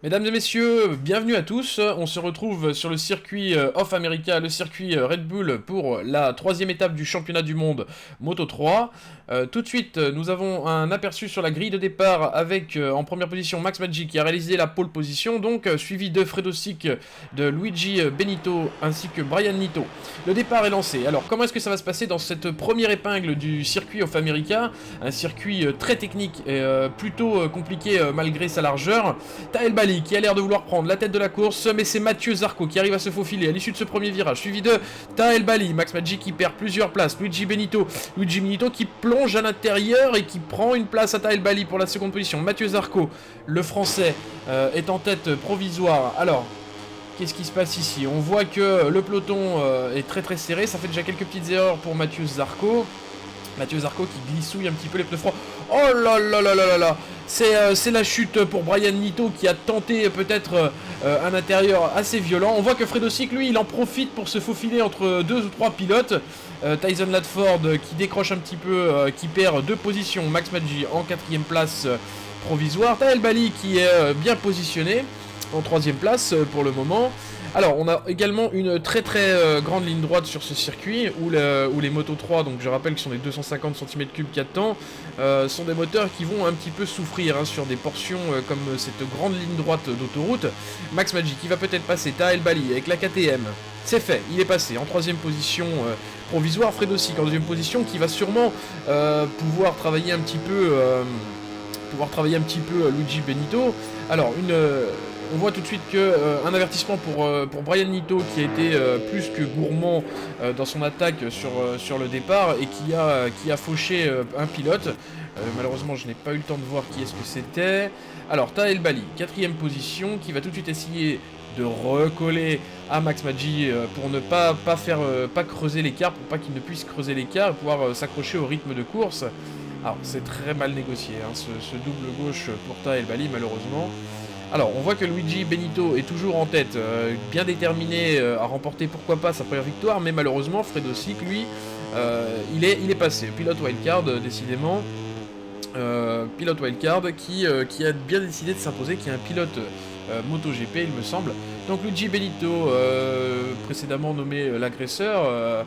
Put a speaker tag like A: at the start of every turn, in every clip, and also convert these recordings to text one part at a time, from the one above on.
A: Mesdames et messieurs, bienvenue à tous. On se retrouve sur le circuit Off America, le circuit Red Bull pour la troisième étape du championnat du monde Moto 3. Tout de suite, nous avons un aperçu sur la grille de départ avec en première position Max Maggi qui a réalisé la pole position, donc suivi de Fredo Sick, de Luigi Benito ainsi que Brian Nito. Le départ est lancé. Alors comment est-ce que ça va se passer dans cette première épingle du circuit Off America? Un circuit très technique et plutôt compliqué malgré sa largeur. Tahel Bali qui a l'air de vouloir prendre la tête de la course, mais c'est Mathieu Zarco qui arrive à se faufiler à l'issue de ce premier virage, suivi de Tahel Bali, Max Maggi qui perd plusieurs places, Luigi Benito qui plonge à l'intérieur et qui prend une place à Tahel Bali pour la seconde position. Mathieu Zarco, le français, est en tête provisoire. Alors, qu'est-ce qui se passe ici? On voit que le peloton est très serré, ça fait déjà quelques petites erreurs pour Mathieu Zarco. Mathieu Zarco qui glissouille un petit peu les pneus froids. Oh là là là là là là. C'est la chute pour Brian Nito qui a tenté peut-être un intérieur assez violent. On voit que Fredo Sick, lui, il en profite pour se faufiler entre deux ou trois pilotes. Tyson Latford qui décroche un petit peu, qui perd deux positions. Max Maggi en quatrième place provisoire. Tahel Bali qui est bien positionné en troisième place pour le moment. Alors, on a également une très grande ligne droite sur ce circuit où les Moto 3, donc je rappelle que ce sont des 250 cm3 4 temps, sont des moteurs qui vont un petit peu souffrir sur des portions comme cette grande ligne droite d'autoroute. Max Maggi qui va peut-être passer Tahel Bali avec la KTM. C'est fait, il est passé en troisième position provisoire. Fredo Sick en deuxième position qui va sûrement pouvoir travailler un petit peu Luigi Benito. Alors, on voit tout de suite un avertissement pour Brian Nito qui a été plus que gourmand dans son attaque sur le départ et qui a fauché un pilote. Malheureusement, je n'ai pas eu le temps de voir qui est-ce que c'était. Alors, Tahel Bali, quatrième position, qui va tout de suite essayer de recoller à Max Maggi pour ne pas creuser l'écart, pour pas qu'il ne puisse creuser l'écart et pouvoir s'accrocher au rythme de course. Alors, c'est très mal négocié, ce double gauche pour Tahel Bali, malheureusement. Alors, on voit que Luigi Benito est toujours en tête, bien déterminé à remporter, pourquoi pas, sa première victoire, mais malheureusement, Fredo Sick, lui, il est passé. Pilote wildcard, décidément. Pilote wildcard qui a bien décidé de s'imposer, qui est un pilote MotoGP, il me semble. Donc Luigi Benito, précédemment nommé l'agresseur,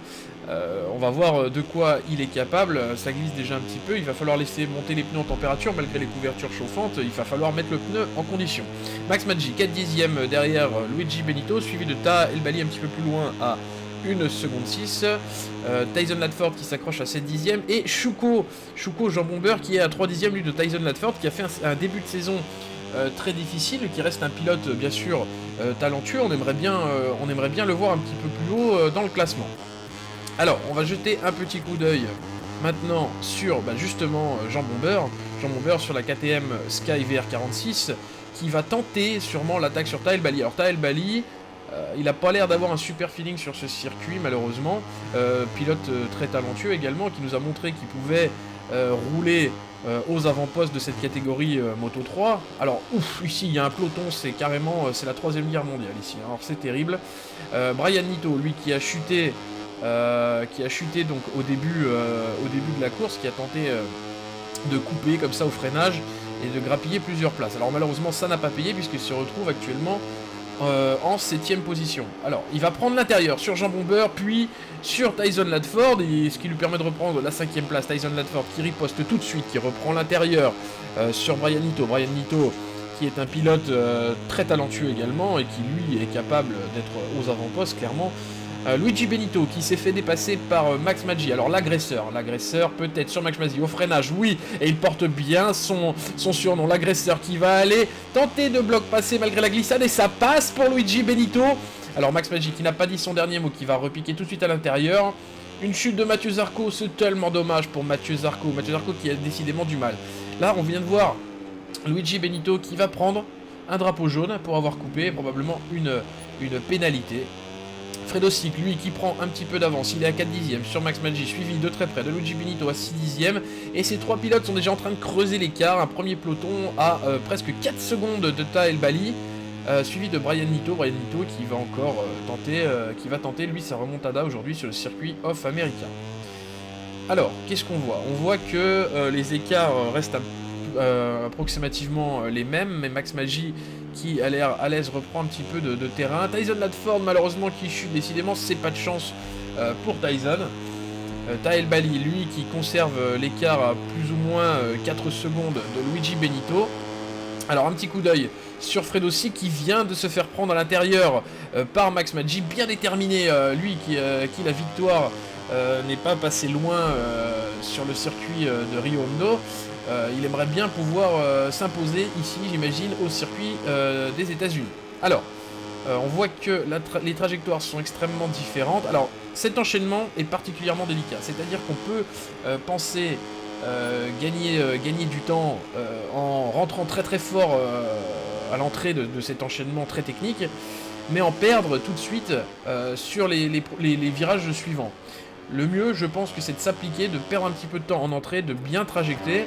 A: on va voir de quoi il est capable. Ça glisse déjà un petit peu, il va falloir laisser monter les pneus en température malgré les couvertures chauffantes, il va falloir mettre le pneu en condition. Max Maggi 4 dixièmes derrière Luigi Benito, suivi de Tahel Bali un petit peu plus loin à 1 seconde 6, Tyson Latford qui s'accroche à 7 dixièmes, et Shuko Jean Bomber qui est à 3 dixièmes lui de Tyson Latford, qui a fait un début de saison très difficile, qui reste un pilote bien sûr talentueux. On aimerait bien le voir un petit peu plus haut dans le classement. Alors, on va jeter un petit coup d'œil maintenant sur justement Jean Bomber sur la KTM Sky VR46 qui va tenter sûrement l'attaque sur Tahel Bali. Alors Tahel Bali, il n'a pas l'air d'avoir un super feeling sur ce circuit malheureusement, pilote très talentueux également qui nous a montré qu'il pouvait rouler aux avant-postes de cette catégorie Moto 3. Alors ici il y a un peloton, c'est la troisième guerre mondiale ici, alors c'est terrible. Brian Nito, lui qui a chuté donc au début de la course, qui a tenté de couper comme ça au freinage et de grappiller plusieurs places. Alors malheureusement ça n'a pas payé puisqu'il se retrouve actuellement en 7ème position. Alors il va prendre l'intérieur sur Jean Bomber, puis sur Tyson Latford, et ce qui lui permet de reprendre la 5ème place. Tyson Latford qui riposte tout de suite, qui reprend l'intérieur sur Brian Nito qui est un pilote très talentueux également et qui lui est capable d'être aux avant-postes clairement. Luigi Benito qui s'est fait dépasser par Max Maggi. Alors l'agresseur peut-être sur Max Maggi au freinage, oui, et il porte bien son surnom, l'agresseur, qui va aller tenter de bloc passer malgré la glissade, et ça passe pour Luigi Benito. Alors Max Maggi qui n'a pas dit son dernier mot, qui va repiquer tout de suite à l'intérieur. Une chute de Mathieu Zarco, c'est tellement dommage pour Mathieu Zarco qui a décidément du mal. Là on vient de voir Luigi Benito qui va prendre un drapeau jaune pour avoir coupé, probablement une pénalité. Fredo Sick, lui, qui prend un petit peu d'avance, il est à 4 dixièmes sur Max Maggi, suivi de très près de Luigi Benito à 6 dixièmes, et ces trois pilotes sont déjà en train de creuser l'écart. Un premier peloton à presque 4 secondes de Tahel Bali, suivi de Brian Nito qui va encore tenter lui sa remontada aujourd'hui sur le circuit Off America. Alors, qu'est-ce qu'on voit? On voit que les écarts restent approximativement les mêmes, mais Max Maggi qui a l'air à l'aise reprend un petit peu de terrain. Tyson Latford malheureusement qui chute, décidément c'est pas de chance pour Tyson. Tahel Bali, lui, qui conserve l'écart à plus ou moins 4 secondes de Luigi Benito. Alors un petit coup d'œil sur Fredo aussi qui vient de se faire prendre à l'intérieur par Max Maggi, bien déterminé, lui qui la victoire n'est pas passé loin sur le circuit de Rio Hondo. Il aimerait bien pouvoir s'imposer ici, j'imagine, au circuit des États-Unis. Alors, on voit que les trajectoires sont extrêmement différentes. Alors, cet enchaînement est particulièrement délicat, c'est-à-dire qu'on peut penser gagner du temps en rentrant très très fort à l'entrée de cet enchaînement très technique, mais en perdre tout de suite sur les virages suivants. Le mieux, je pense que c'est de s'appliquer, de perdre un petit peu de temps en entrée, de bien trajecter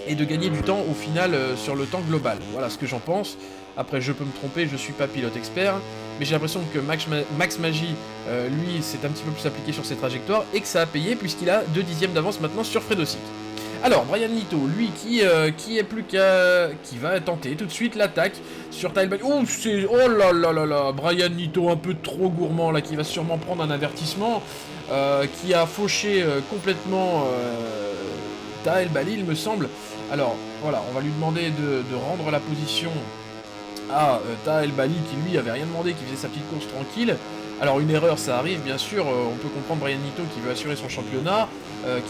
A: et de gagner du temps au final sur le temps global. Voilà ce que j'en pense. Après, je peux me tromper, je suis pas pilote expert, mais j'ai l'impression que Max Maggi, lui, s'est un petit peu plus appliqué sur ses trajectoires et que ça a payé puisqu'il a 2 dixièmes d'avance maintenant sur Fredo Sick. Alors, Brian Nito, lui, qui va tenter tout de suite l'attaque sur Tahel Bali. Oh là là là là, Brian Nito un peu trop gourmand là, qui va sûrement prendre un avertissement, qui a fauché complètement Tahel Bali, il me semble. Alors, voilà, on va lui demander de rendre la position à Tahel Bali, qui lui avait rien demandé, qui faisait sa petite course tranquille. Alors une erreur ça arrive bien sûr, on peut comprendre Brian Nito qui veut assurer son championnat,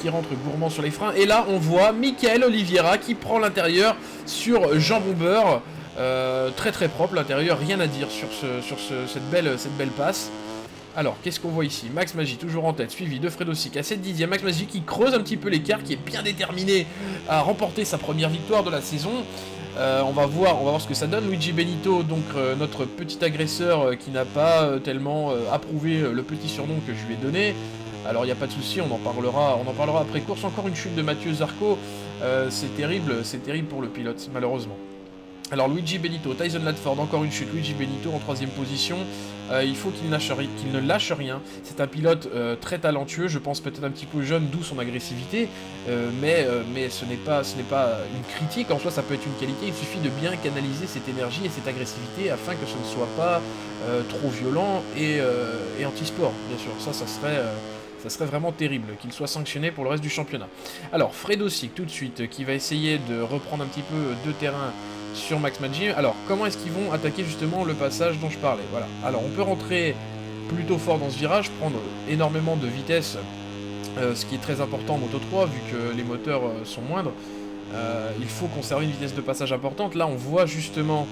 A: qui rentre gourmand sur les freins, et là on voit Michael Oliveira qui prend l'intérieur sur Jean Bomber, très très propre l'intérieur, rien à dire sur cette belle passe. Alors qu'est-ce qu'on voit ici? Max Maggi toujours en tête, suivi de Fredo Sick à 7 dixièmes, Max Maggi qui creuse un petit peu l'écart, qui est bien déterminé à remporter sa première victoire de la saison. On va voir ce que ça donne. Luigi Benito, donc notre petit agresseur qui n'a pas tellement approuvé le petit surnom que je lui ai donné. Alors il n'y a pas de souci, on en parlera après course. Encore une chute de Mathieu Zarco, c'est terrible pour le pilote malheureusement. Alors Luigi Benito, Tyson Latford, encore une chute, Luigi Benito en 3ème position. Il faut qu'il ne lâche rien. C'est un pilote très talentueux, je pense peut-être un petit peu jeune, d'où son agressivité, mais ce n'est pas une critique, en soi ça peut être une qualité, il suffit de bien canaliser cette énergie et cette agressivité afin que ce ne soit pas trop violent et anti-sport, bien sûr. Ça serait vraiment terrible qu'il soit sanctionné pour le reste du championnat. Alors Fredo Sick tout de suite qui va essayer de reprendre un petit peu de terrain sur Max Maggi. Alors comment est-ce qu'ils vont attaquer justement le passage dont je parlais? Voilà. Alors on peut rentrer plutôt fort dans ce virage, prendre énormément de vitesse, ce qui est très important en Moto 3 vu que les moteurs sont moindres. Il faut conserver une vitesse de passage importante. Là on voit justement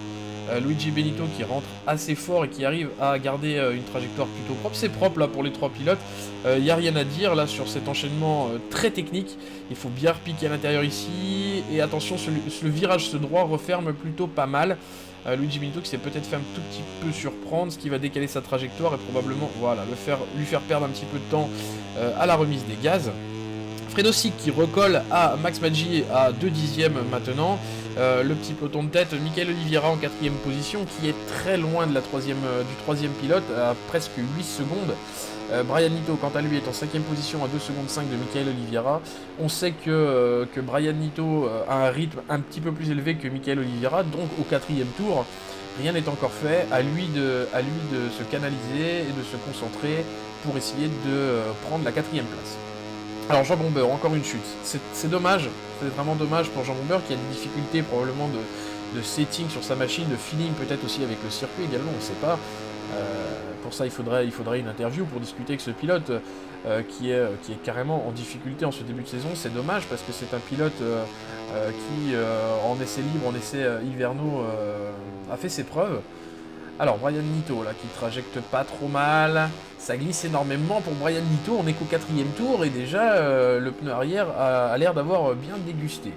A: Luigi Benito qui rentre assez fort et qui arrive à garder une trajectoire plutôt propre. C'est propre là pour les 3 pilotes, il n'y a rien à dire là sur cet enchaînement très technique. Il faut bien repiquer à l'intérieur ici, et attention, le virage ce droit referme plutôt pas mal. Luigi Benito qui s'est peut-être fait un tout petit peu surprendre, ce qui va décaler sa trajectoire et probablement voilà, lui faire perdre un petit peu de temps à la remise des gaz. Fredo Sick qui recolle à Max Maggi à 2 dixièmes maintenant. Le petit peloton de tête, Michael Oliveira en 4ème position, qui est très loin de du 3ème pilote, à presque 8 secondes. Brian Nito, quant à lui, est en 5ème position à 2 secondes 5 de Michael Oliveira. On sait que Brian Nito a un rythme un petit peu plus élevé que Michael Oliveira, donc au 4ème tour, rien n'est encore fait. À lui de se canaliser et de se concentrer pour essayer de prendre la 4ème place. Alors Jean Bomber, encore une chute. C'est dommage, c'est vraiment dommage pour Jean Bomber qui a des difficultés probablement de setting sur sa machine, de feeling peut-être aussi avec le circuit également, on ne sait pas. Pour ça il faudrait une interview pour discuter avec ce pilote qui est carrément en difficulté en ce début de saison. C'est dommage parce que c'est un pilote qui en essai libre, en essai hivernaux a fait ses preuves. Alors Brian Nito là qui trajecte pas trop mal, ça glisse énormément pour Brian Nito, on est qu'au 4ème tour et déjà le pneu arrière a l'air d'avoir bien dégusté.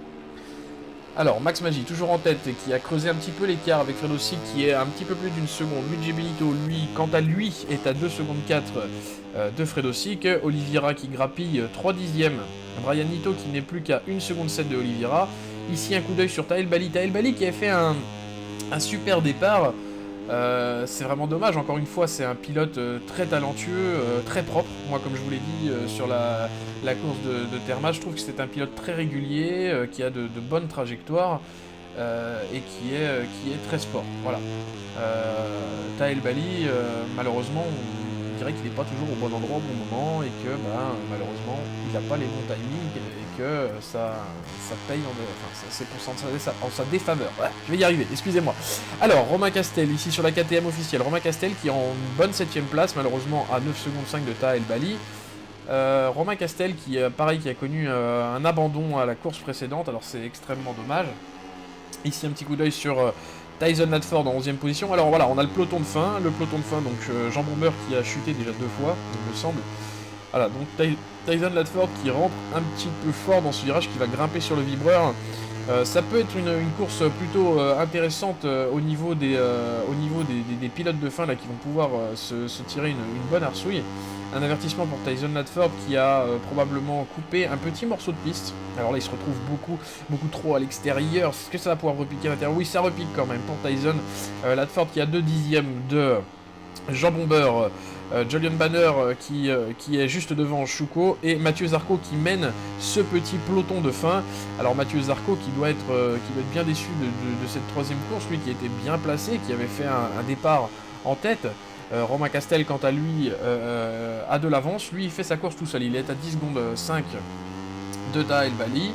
A: Alors Max Maggi toujours en tête, qui a creusé un petit peu l'écart avec Fredo Sick qui est un petit peu plus d'une seconde. Luigi Benito lui, quant à lui, est à 2 secondes 4 de Fredo Sick. Oliveira qui grappille 3 dixièmes. Brian Nito qui n'est plus qu'à 1 seconde 7 de Oliveira. Ici un coup d'œil sur Tahel Bali. Tahel Bali qui a fait un super départ. C'est vraiment dommage, encore une fois c'est un pilote très talentueux, très propre. Moi comme je vous l'ai dit sur la course de Terma, je trouve que c'est un pilote très régulier, qui a de bonnes trajectoires. et qui est très sport. Voilà. Tahel Bali, malheureusement, on dirait qu'il n'est pas toujours au bon endroit au bon moment et que malheureusement il n'a pas les bons timings et que ça paye c'est en sa défaveur. Ouais, je vais y arriver, excusez-moi. Alors Romain Castel ici sur la KTM officielle, Romain Castel qui est en bonne 7ème place, malheureusement à 9 secondes 5 de Tahel Bali. Romain Castel qui pareil qui a connu un abandon à la course précédente, alors c'est extrêmement dommage. Ici un petit coup d'œil sur Tyson Latford en 11ème position. Alors voilà, on a le peloton de fin. Donc Jean Bomber qui a chuté déjà 2 fois, il me semble. Voilà, donc Tyson Latford qui rentre un petit peu fort dans ce virage, qui va grimper sur le vibreur. Ça peut être une course plutôt intéressante au niveau des pilotes de fin là, qui vont pouvoir se tirer une bonne arsouille. Un avertissement pour Tyson Latford qui a probablement coupé un petit morceau de piste. Alors là il se retrouve beaucoup trop à l'extérieur. Est-ce que ça va pouvoir repiquer à l'intérieur? Oui, ça repique quand même pour Tyson Latford qui a 2 dixièmes de Jean Bomber, Julian Banner qui est juste devant Chouko et Mathieu Zarco qui mène ce petit peloton de fin. Alors Mathieu Zarco qui doit être bien déçu de cette 3ème course, lui qui était bien placé, qui avait fait un départ en tête. Romain Castel quant à lui a de l'avance, lui il fait sa course tout seul, il est à 10 secondes 5 de Tahel Bali.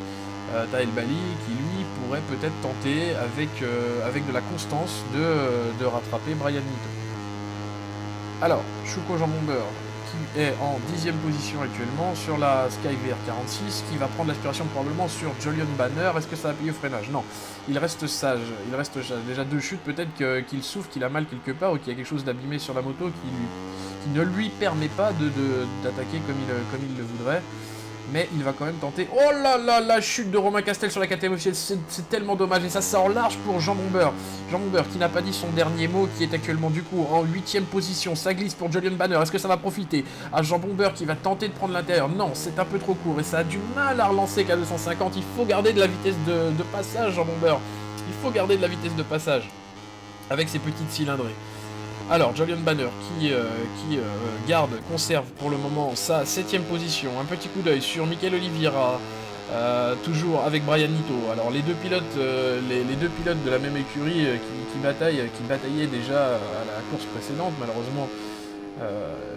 A: Tahel Bali qui lui pourrait peut-être tenter avec de la constance de rattraper Brian Nito. Alors, Chouko Jean Bomber qui est en 10ème position actuellement sur la Sky VR46, qui va prendre l'aspiration probablement sur Julian Banner. Est-ce que ça va payer au freinage? Non, il reste sage, déjà 2 chutes, peut-être qu'il souffre, qu'il a mal quelque part, ou qu'il y a quelque chose d'abîmé sur la moto qui ne lui permet pas d'attaquer comme il le voudrait. Mais il va quand même tenter. Oh là là, la chute de Romain Castel sur la KTM officielle, c'est tellement dommage. Et ça sort large pour Jean Bomber. Jean Bomber qui n'a pas dit son dernier mot, qui est actuellement du coup en 8ème position. Ça glisse pour Julian Banner. Est-ce que ça va profiter à Jean Bomber qui va tenter de prendre l'intérieur? Non, c'est un peu trop court et ça a du mal à relancer qu'à 250. Il faut garder de la vitesse de passage, Jean Bomber. Il faut garder de la vitesse de passage avec ses petites cylindrées. Alors, Julian Banner qui conserve pour le moment sa 7ème position. Un petit coup d'œil sur Michael Oliveira, toujours avec Brian Nito. Alors, les deux pilotes de la même écurie qui bataillaient déjà à la course précédente. Malheureusement,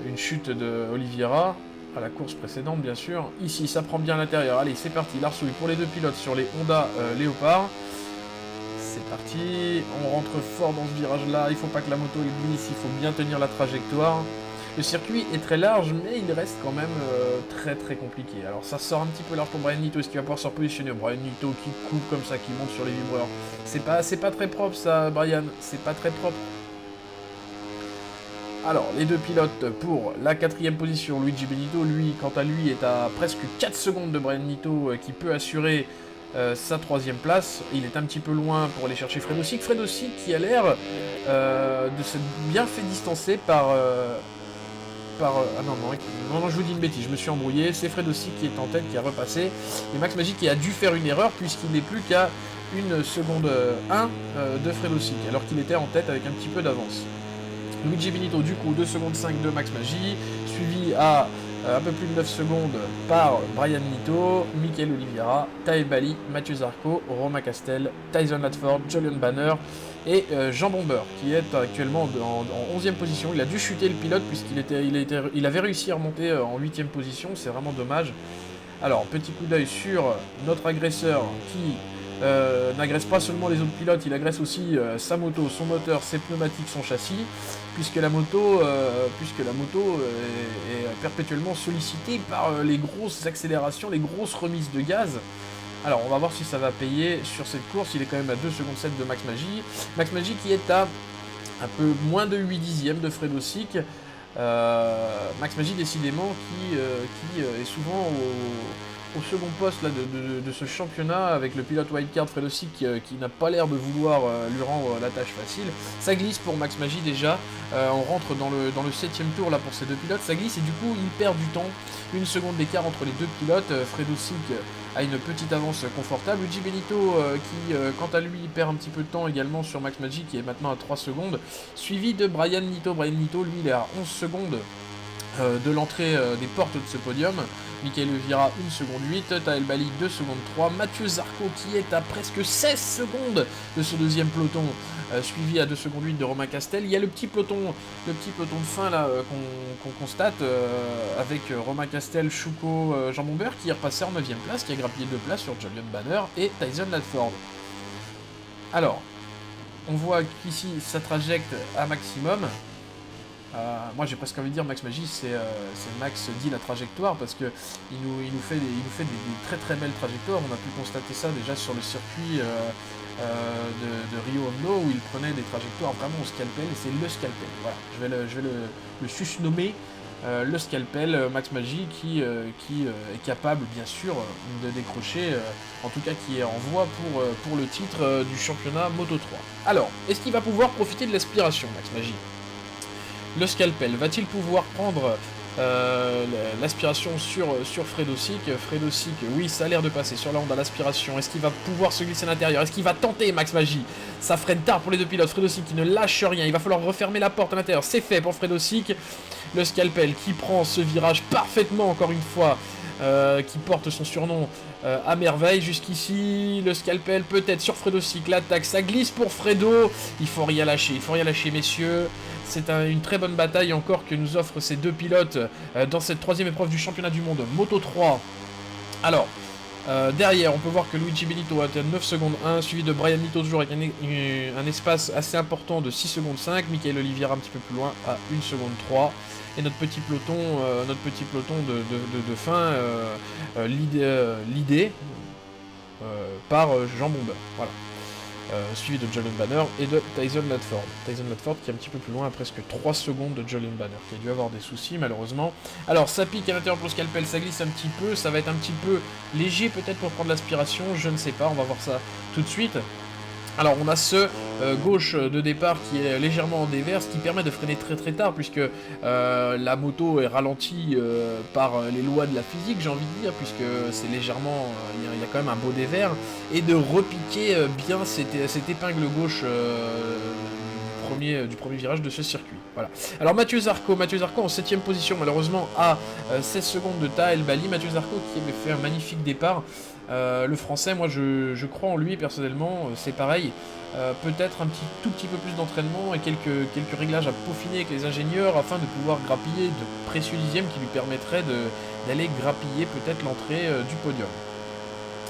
A: une chute de Oliveira à la course précédente, bien sûr. Ici, ça prend bien à l'intérieur. Allez, c'est parti. L'arsouille pour les deux pilotes sur les Honda Léopard. C'est parti, on rentre fort dans ce virage là, il faut pas que la moto glisse, il faut bien tenir la trajectoire. Le circuit est très large mais il reste quand même très compliqué. Alors ça sort un petit peu large pour Brian Nito, est-ce qu'il va pouvoir se repositionner? Brian Nito qui coupe comme ça, qui monte sur les vibreurs. C'est pas très propre ça Brian, c'est pas très propre. Alors les deux pilotes pour la 4ème position, Luigi Benito, lui quant à lui est à presque 4 secondes de Brian Nito qui peut assurer sa 3ème place. Il est un petit peu loin pour aller chercher Fredo Sick. Fredo Sick qui a l'air de se bien fait distancer par... ah non, je vous dis une bêtise, je me suis embrouillé. C'est Fredo Sick qui est en tête, qui a repassé. Et Max Magic qui a dû faire une erreur puisqu'il n'est plus qu'à 1 seconde 1 de Fredo Sick, alors qu'il était en tête avec un petit peu d'avance. Luigi Benito du coup 2 secondes 5 de Max Magic, suivi à un peu plus de 9 secondes par Brian Nito, Michael Oliveira, Tahel Bali, Mathieu Zarco, Romain Castel, Tyson Latford, Julian Banner et Jean Bomber qui est actuellement en 11ème position. Il a dû chuter le pilote puisqu'il avait réussi à remonter en 8ème position, c'est vraiment dommage. Alors petit coup d'œil sur notre agresseur qui n'agresse pas seulement les autres pilotes, il agresse aussi sa moto, son moteur, ses pneumatiques, son châssis, puisque la moto est perpétuellement sollicitée par les grosses accélérations, les grosses remises de gaz. Alors on va voir si ça va payer sur cette course. Il est quand même à 2 secondes 7 de Max Magic. Max Magic qui est à un peu moins de 8 dixièmes de Fredo Sick. Max Magic décidément qui est souvent au second poste là, de ce championnat avec le pilote wildcard Fredo Sick qui n'a pas l'air de vouloir lui rendre la tâche facile. Ça glisse pour Max Magic déjà, on rentre dans le 7ème tour là pour ces deux pilotes, ça glisse et du coup il perd du temps, 1 seconde d'écart entre les deux pilotes. Fredo Sick a une petite avance confortable, Luigi Benito qui quant à lui perd un petit peu de temps également sur Max Magic qui est maintenant à 3 secondes, suivi de Brian Nito. Brian Nito lui il est à 11 secondes de l'entrée des portes de ce podium. Michael Oliveira 1 seconde 8, Tahel Bali 2 secondes 3, Mathieu Zarco qui est à presque 16 secondes de ce deuxième peloton, suivi à 2 secondes 8 de Romain Castel. Il y a le petit peloton de fin là qu'on constate avec Romain Castel, Chouko, Jean Bomber qui est repassé en 9ème place, qui a grappillé 2 places sur Julian Banner et Tyson Latford. Alors, on voit qu'ici ça trajecte à maximum. Moi j'ai presque envie de dire Max Magis, c'est Max dit la trajectoire parce que il nous fait des très très belles trajectoires. On a pu constater ça déjà sur le circuit de Rio Hondo où il prenait des trajectoires vraiment au scalpel, et c'est le scalpel. Voilà, je vais le susnommer le scalpel, Max Magis qui est capable bien sûr de décrocher, en tout cas qui est en voie pour le titre du championnat Moto 3. Alors, est-ce qu'il va pouvoir profiter de l'aspiration, Max Magis ? Le scalpel, va-t-il pouvoir prendre l'aspiration sur Fredosic ? Fredosic, oui, ça a l'air de passer sur la Honda l'aspiration. Est-ce qu'il va pouvoir se glisser à l'intérieur ? Est-ce qu'il va tenter, Max Magis ? Ça freine tard pour les deux pilotes. Fredosic qui ne lâche rien. Il va falloir refermer la porte à l'intérieur. C'est fait pour Fredosic. Le scalpel qui prend ce virage parfaitement, encore une fois, qui porte son surnom à merveille. Jusqu'ici, le scalpel peut-être sur Fredosic. L'attaque, ça glisse pour Fredo. Il faut rien lâcher, messieurs. C'est une très bonne bataille encore que nous offrent ces deux pilotes dans cette troisième épreuve du championnat du monde Moto 3. Alors, derrière, on peut voir que Luigi Benito a 9 secondes 1, suivi de Brian Nito toujours avec un espace assez important de 6 secondes 5. Michael Oliveira un petit peu plus loin à 1 seconde 3. Et notre petit peloton de fin, l'idée par Jean Bomber. Voilà. Suivi de Julian Banner et de Tyson Latford. Tyson Latford qui est un petit peu plus loin à presque 3 secondes de Julian Banner, qui a dû avoir des soucis malheureusement. Alors ça pique à l'intérieur pour le scalpel, ça glisse un petit peu, ça va être un petit peu léger peut-être pour prendre l'aspiration, je ne sais pas, on va voir ça tout de suite. Alors on a ce gauche de départ qui est légèrement en dévers, ce qui permet de freiner très très tard puisque la moto est ralentie par les lois de la physique, j'ai envie de dire, puisque c'est légèrement, il y a quand même un beau dévers, et de repiquer bien cette épingle gauche du premier virage de ce circuit. Voilà. Alors Mathieu Zarco en 7ème position malheureusement à 16 secondes de Tahel Bali. Mathieu Zarco qui avait fait un magnifique départ. Le français, moi je crois en lui personnellement, c'est pareil. Peut-être un tout petit peu plus d'entraînement et quelques réglages à peaufiner avec les ingénieurs afin de pouvoir grappiller de précieux dixièmes qui lui permettraient d'aller grappiller peut-être l'entrée du podium.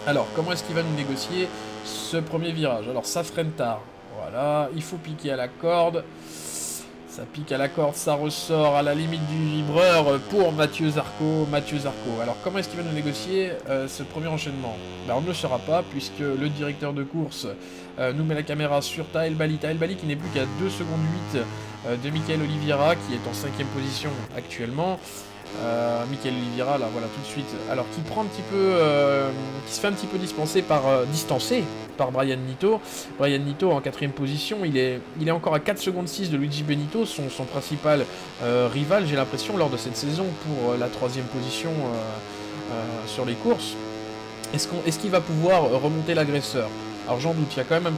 A: Alors, comment est-ce qu'il va nous négocier ce premier virage? Alors, ça freine tard. Voilà, il faut piquer à la corde. Ça pique à la corde, ça ressort à la limite du vibreur pour Mathieu Zarco. Alors, comment est-ce qu'il va nous négocier ce premier enchaînement? On ne le saura pas, puisque le directeur de course nous met la caméra sur Tahel Bali. Tahel Bali qui n'est plus qu'à 2 secondes 8 de Michael Oliveira, qui est en 5ème position actuellement. Michael Oliveira, là, voilà, tout de suite. Alors, qui prend un petit peu... qui se fait un petit peu distancé par Brian Nito. Brian Nito en 4ème position, il est encore à 4 secondes 6 de Luigi Benito, son principal rival, j'ai l'impression, lors de cette saison pour la 3ème position sur les courses. Est-ce qu'il va pouvoir remonter l'agresseur? Alors j'en doute, il y a quand même un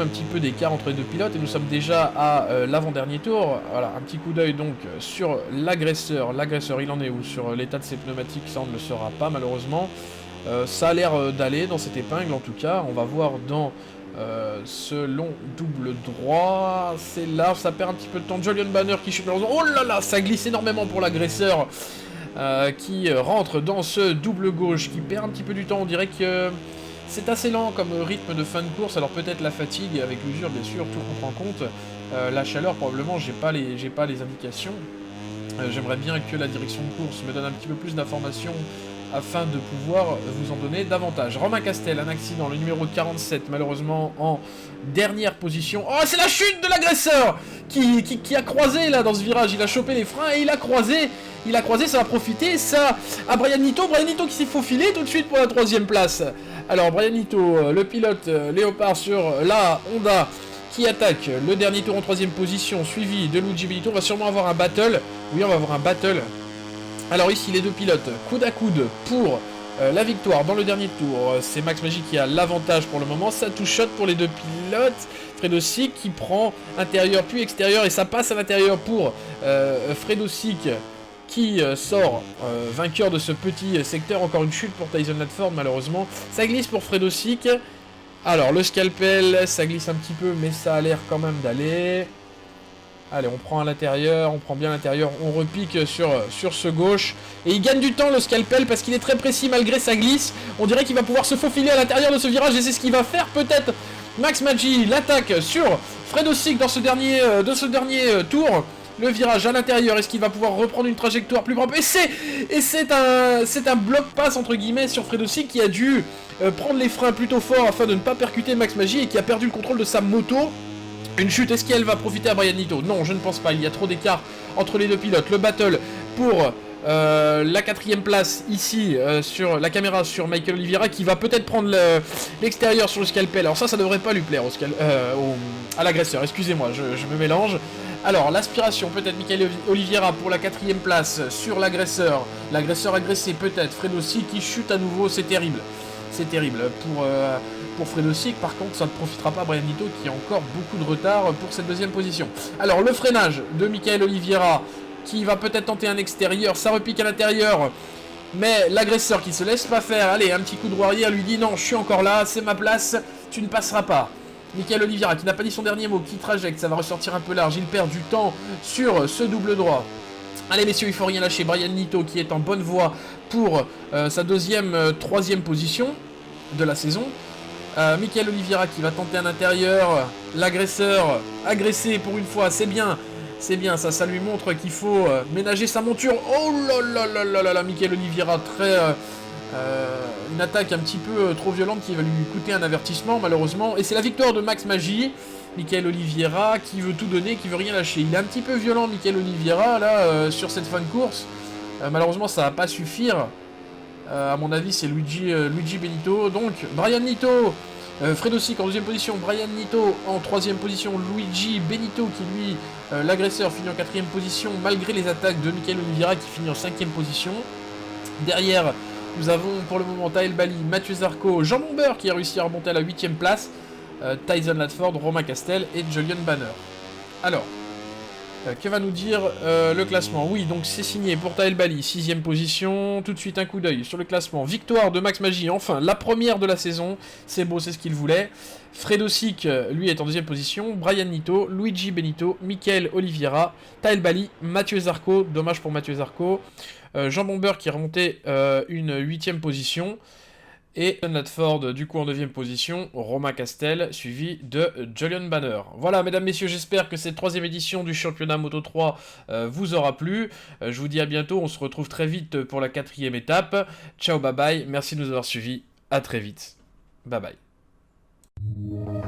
A: petit peu d'écart entre les deux pilotes et nous sommes déjà à l'avant-dernier tour. Voilà, un petit coup d'œil donc sur l'agresseur. L'agresseur, il en est où? Sur l'état de ses pneumatiques, ça on ne le saura pas malheureusement. Ça a l'air d'aller dans cette épingle en tout cas. On va voir dans ce long double droit. C'est là, ça perd un petit peu de temps. Julian Banner qui chute malheureusement. Oh là là, ça glisse énormément pour l'agresseur qui rentre dans ce double gauche, qui perd un petit peu du temps. On dirait que c'est assez lent comme rythme de fin de course. Alors peut-être la fatigue avec l'usure bien sûr, tout rentre en compte. La chaleur probablement, j'ai pas les indications. J'aimerais bien que la direction de course me donne un petit peu plus d'informations afin de pouvoir vous en donner davantage. Romain Castel, un accident, le numéro 47, malheureusement en dernière position. Oh, c'est la chute de l'agresseur qui a croisé là dans ce virage. Il a chopé les freins et il a croisé, ça a profité, ça à Brian Nito qui s'est faufilé tout de suite pour la 3ème place. Alors Brian Nito, le pilote Léopard sur la Honda, qui attaque le dernier tour en 3ème position, suivi de Luigi Benito. On va sûrement avoir un battle. Oui, on va avoir un battle. Alors ici, les deux pilotes, coude à coude pour la victoire dans le dernier tour. C'est Max Magis qui a l'avantage pour le moment. Ça touchote pour les deux pilotes. Fredosic qui prend intérieur puis extérieur et ça passe à l'intérieur pour Fredosic qui sort vainqueur de ce petit secteur. Encore une chute pour Tyson Latford malheureusement. Ça glisse pour Fredosic. Alors le scalpel, ça glisse un petit peu mais ça a l'air quand même d'aller. Allez, on prend à l'intérieur, on prend bien l'intérieur, on repique sur ce gauche. Et il gagne du temps le scalpel parce qu'il est très précis malgré sa glisse. On dirait qu'il va pouvoir se faufiler à l'intérieur de ce virage et c'est ce qu'il va faire peut-être. Max Maggi l'attaque sur Fredosic dans ce dernier tour. Le virage à l'intérieur, est-ce qu'il va pouvoir reprendre une trajectoire plus propre? Et c'est un bloc passe entre guillemets sur Fredosic qui a dû prendre les freins plutôt fort afin de ne pas percuter Max Maggi et qui a perdu le contrôle de sa moto. Une chute, est-ce qu'elle va profiter à Brian Nito? Non, je ne pense pas, il y a trop d'écart entre les deux pilotes. Le battle pour la 4ème place ici, sur la caméra sur Michael Oliveira qui va peut-être prendre l'extérieur sur le scalpel. Alors ça devrait pas lui plaire à l'agresseur, excusez-moi, je me mélange. Alors, l'aspiration, peut-être Michael Oliveira pour la 4ème place sur l'agresseur. L'agresseur agressé, peut-être. Fredosic qui chute à nouveau, c'est terrible. C'est terrible pour Fredosic. Par contre, ça ne profitera pas à Brian Nito qui a encore beaucoup de retard pour cette 2ème position. Alors, le freinage de Michael Oliveira qui va peut-être tenter un extérieur. Ça repique à l'intérieur. Mais l'agresseur qui se laisse pas faire. Allez, un petit coup de roue arrière lui dit non, je suis encore là, c'est ma place, tu ne passeras pas. Michael Oliveira qui n'a pas dit son dernier mot, qui trajecte, ça va ressortir un peu large, il perd du temps sur ce double droit. Allez messieurs, il faut rien lâcher, Brian Nito qui est en bonne voie pour sa 2ème, 3ème position de la saison. Michael Oliveira qui va tenter un intérieur, l'agresseur agressé pour une fois, c'est bien, ça lui montre qu'il faut ménager sa monture. Oh là là là là là, Michael Oliveira une attaque un petit peu trop violente qui va lui coûter un avertissement malheureusement. Et c'est la victoire de Max Maggi. Michael Oliveira qui veut tout donner, qui veut rien lâcher. Il est un petit peu violent Michael Oliveira là sur cette fin de course. Malheureusement ça va pas suffire. À mon avis c'est Luigi Benito. Donc Brian Nito, Fredosic en 2ème position, Brian Nito en 3ème position, Luigi Benito qui lui, l'agresseur, finit en 4ème position malgré les attaques de Michael Oliveira qui finit en 5ème position. Derrière, nous avons pour le moment Tahel Bali, Mathieu Zarco, Jean Bomber qui a réussi à remonter à la 8ème place, Tyson Latford, Romain Castel et Julian Banner. Alors, que va nous dire le classement? Oui, donc c'est signé pour Tahel Bali, 6ème position. Tout de suite un coup d'œil sur le classement. Victoire de Max Maggi, enfin la première de la saison. C'est beau, c'est ce qu'il voulait. Fredosic, lui, est en 2ème position. Brian Nito, Luigi Benito, Michael Oliveira, Tahel Bali, Mathieu Zarco. Dommage pour Mathieu Zarco. Jean Bomber qui est remonté une 8ème position. Et Latford du coup en 9ème position, Romain Castel suivi de Julian Banner. Voilà mesdames, messieurs, j'espère que cette 3ème édition du championnat Moto 3 vous aura plu. Je vous dis à bientôt, on se retrouve très vite pour la 4ème étape. Ciao, bye bye, merci de nous avoir suivis, à très vite. Bye bye.